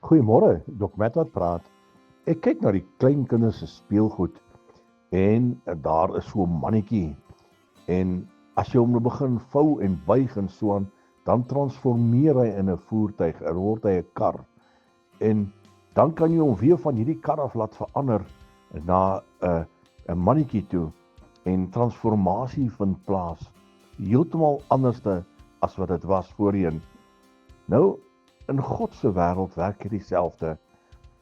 Goeiemôre, Dok Matt wat praat. Ek kyk na die kleinkinders se speelgoed en daar is so 'n mannetjie en as jy hom nou begin vou en buig en so aan, dan transformeer hy in 'n voertuig, en word hy 'n kar. En dan kan jy hom weer van hierdie kar af laat verander na 'n mannetjie toe en transformasie vind plaas. Heeltemal anderste as wat dit was voorheen. Nou, in God se wêreld werk dit dieselfde.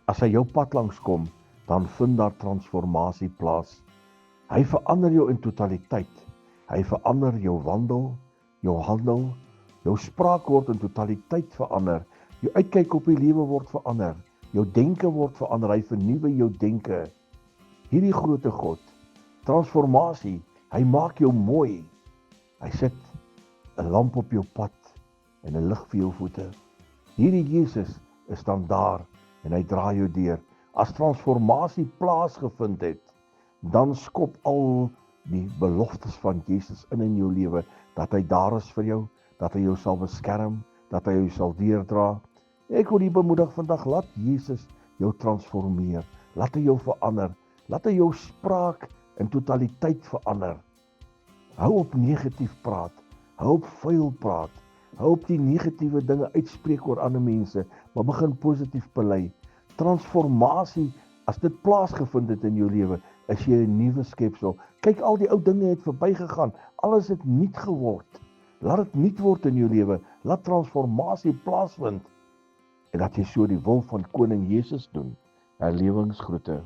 As hy jou pad langs kom, dan vind daar transformasie plaas. Hy verander jou in totaliteit. Hy verander jou wandel, jou handel, jou spraak word in totaliteit verander. Jou uitkyk op die lewe word verander. Jou denke word verander. Hy vernuwe jou denke. Hierdie grootte God, transformasie, hy maak jou mooi. Hy sit 'n lamp op jou pad en 'n lig vir jou voete. Hierdie Jesus is dan daar en hy dra jou deur. As transformasie plaasgevind het, dan skop al die beloftes van Jesus in jou lewe, dat hy daar is vir jou, dat hy jou sal beskerm, dat hy jou sal deurdra. Ek wil u bemoedig vandag, laat Jesus jou transformeer, laat hy jou verander, laat hy jou spraak in totaliteit verander. Hou op negatief praat, hou op vuil praat, hou op die negatiewe dinge uitspreek oor ander mense, maar begin positief bely. Transformasie, as dit plaasgevind het in jou lewe, is jy 'n nuwe skepsel. Kyk, al die ou dinge het verbygegaan, alles het nuut geword. Laat dit nuut word in jou lewe, laat transformasie plaasvind, en dat jy so die wil van Koning Jesus doen. Herlewingsgroete.